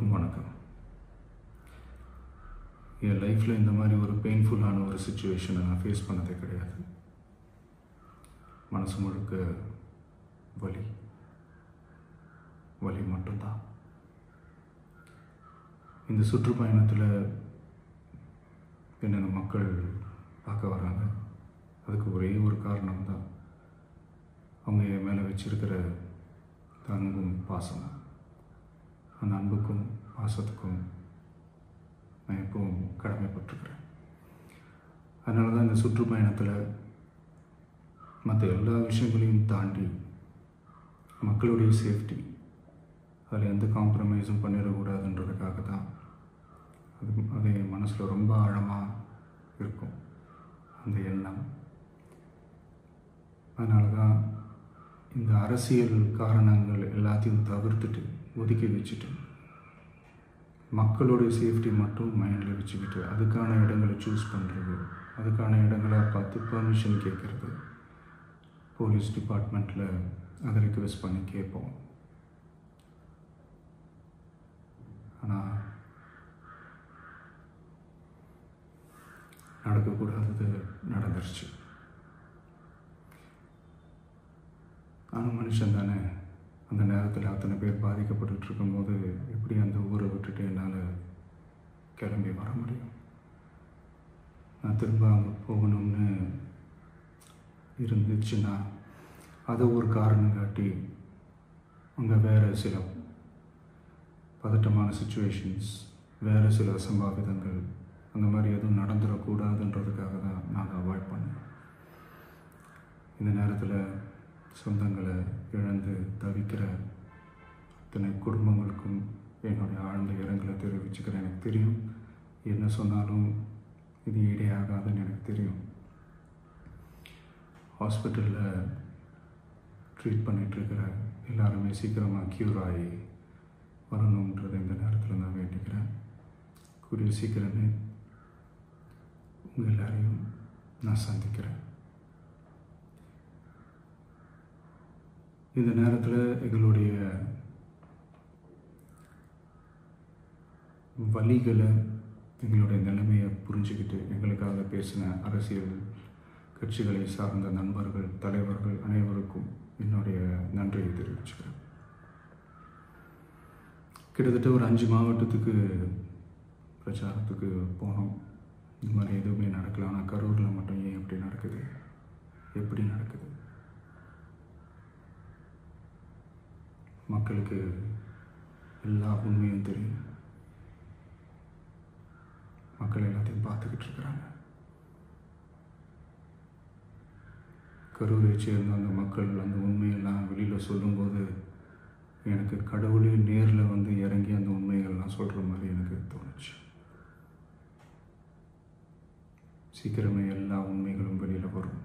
எல்லோருக்கும் வணக்கம். என் லைஃப்பில் இந்த மாதிரி ஒரு பெயின்ஃபுல்லான ஒரு சுச்சுவேஷனை நான் ஃபேஸ் பண்ணதே கிடையாது. மனசு முழுக்க வலி மட்டும்தான். இந்த சுற்றுப்பயணத்தில் என்னென்ன மக்கள் பார்க்க வராங்க, அதுக்கு ஒரே ஒரு காரணம் தான், அவங்க என் மேலே வச்சிருக்கிற அன்பும் பாசம். அந்த அன்புக்கும் பாசத்துக்கும் நான் எப்பவும் கடமைப்பட்டிருக்கிறேன். அதனால தான் இந்த சுற்றுப்பயணத்தில் மற்ற எல்லா விஷயங்களையும் தாண்டி மக்களுடைய சேஃப்டி, அதில் எந்த காம்ப்ரமைஸும் பண்ணிடக்கூடாதுன்றதுக்காக தான் அது என் மனசில் ரொம்ப ஆழமாக இருக்கும் அந்த எண்ணம். அதனால தான் இந்த அரசியல் காரணங்கள் எல்லாத்தையும் தவிர்த்துட்டு ஒதுக்கி வச்சுட்டு மக்களுடைய சேஃப்டி மட்டும் மைண்டில் வச்சுக்கிட்டு அதுக்கான இடங்களை சூஸ் பண்ணுறது, அதுக்கான இடங்களை பார்த்து பெர்மிஷன் கேட்குறது, போலீஸ் டிபார்ட்மெண்ட்டில் அதை ரிக்வெஸ்ட் பண்ணி கேட்போம். ஆனால் நடக்கக்கூடாதது நடந்துருச்சு. நானும் மனுஷன் தானே. அந்த நேரத்தில் அத்தனை பேர் பாதிக்கப்பட்டு இருக்கும்போது எப்படி அந்த ஊரை விட்டுட்டு என்னால் கிளம்பி வர முடியும்? நான் திரும்ப அங்கே போகணும்னு இருந்துச்சுன்னா அதை ஒரு காரணம் காட்டி அங்கே வேறு சில பதட்டமான சுச்சுவேஷன்ஸ், வேறு சில அசம்பாவிதங்கள் அந்த மாதிரி எதுவும் நடந்துடக்கூடாதுன்றதுக்காக தான் நான் அவாய்ட் பண்ணேன். இந்த நேரத்தில் சொந்தங்களை இழந்து தவிக்கிற அத்தனை குடும்பங்களுக்கும் என்னுடைய ஆழ்ந்த இரங்கலை தெரிவிச்சுக்கிறேன். எனக்கு தெரியும், என்ன சொன்னாலும் இது ஈடேயாகாதுன்னு எனக்கு தெரியும். ஹாஸ்பிட்டலில் ட்ரீட் பண்ணிகிட்ருக்கிற எல்லாருமே சீக்கிரமாக க்யூர் ஆகி வரணுன்றதை இந்த நேரத்தில் நான் வேண்டிக்கிறேன். கூடிய சீக்கிரமே உங்கள் எல்லாரையும் நான் சந்திக்கிறேன். இந்த நேரத்தில் எங்களுடைய வலிகளை, எங்களுடைய நிலைமையை புரிஞ்சுக்கிட்டு எங்களுக்காக பேசின அரசியல் கட்சிகளை சார்ந்த நண்பர்கள், தலைவர்கள் அனைவருக்கும் என்னுடைய நன்றியை தெரிவிச்சுக்கிறேன். கிட்டத்தட்ட ஒரு 5 மாவட்டத்துக்கு பிரச்சாரத்துக்கு போனோம். இந்த மாதிரி எதுவுமே நடக்கல. ஆனால் கரூரில் மட்டும் ஏன் எப்படி நடக்குது, எப்படி நடக்குது? மக்களுக்கு எல்லா உண்மையும் தெரியும். மக்கள் எல்லாத்தையும் பார்த்துக்கிட்டு இருக்கிறாங்க. கரூரை சேர்ந்த அந்த மக்கள் அந்த உண்மையெல்லாம் வெளியில் சொல்லும்போது எனக்கு கடவுளே நேரில் வந்து இறங்கி அந்த உண்மைகள்லாம் சொல்கிற மாதிரி எனக்கு தோணுச்சு. சீக்கிரமே எல்லா உண்மைகளும் வெளியில் வரும்.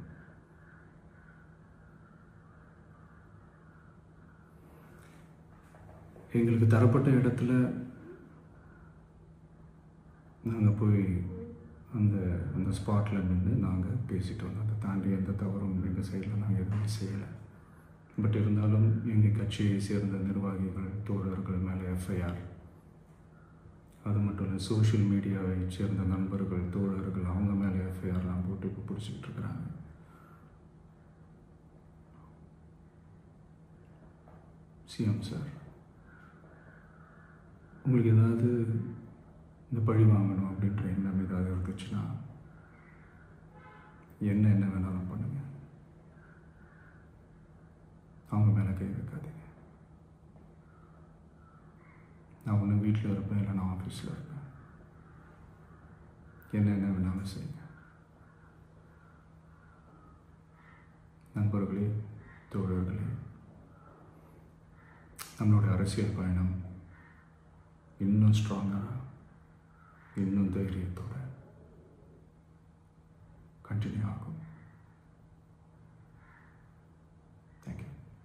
எங்களுக்கு தரப்பட்ட இடத்துல நாங்கள் போய் அந்த ஸ்பாட்டில் நின்று நாங்கள் பேசிட்டு வந்தோம். அதை தாண்டி எந்த தவறும் எங்கள் சைடில் நாங்கள் எதுவுமே செய்யலை. பட் இருந்தாலும் எங்கள் கட்சியை சேர்ந்த நிர்வாகிகள், தோழர்கள் மேலே எஃப்ஐஆர், அது மட்டும் இல்லை சோஷியல் மீடியாவை சேர்ந்த நண்பர்கள், தோழர்கள் அவங்க மேலே எஃப்ஐஆர்லாம் போட்டு இப்போ பிடிச்சிக்கிட்டு இருக்கிறாங்க. சிஎம் சார், உங்களுக்கு ஏதாவது இந்த பழி வாங்கணும் அப்படின்ற எண்ணம் ஏதாவது இருந்துச்சுன்னா என்ன வேணாலும் பண்ணுங்க. அவங்க மேலே கை வைக்காதீங்க. நான் ஒன்று வீட்டில் இருப்பேன், இல்லை நான் ஆஃபீஸில் இருப்பேன். என்ன வேணாலும் செய்யுங்க. நண்பர்களே, தோழர்களே, நம்மளுடைய அரசியல் பயணம் இன்னும் ஸ்ட்ராங்காக, இன்னும் தைரியத்தோடு கண்டினியூ ஆகும்.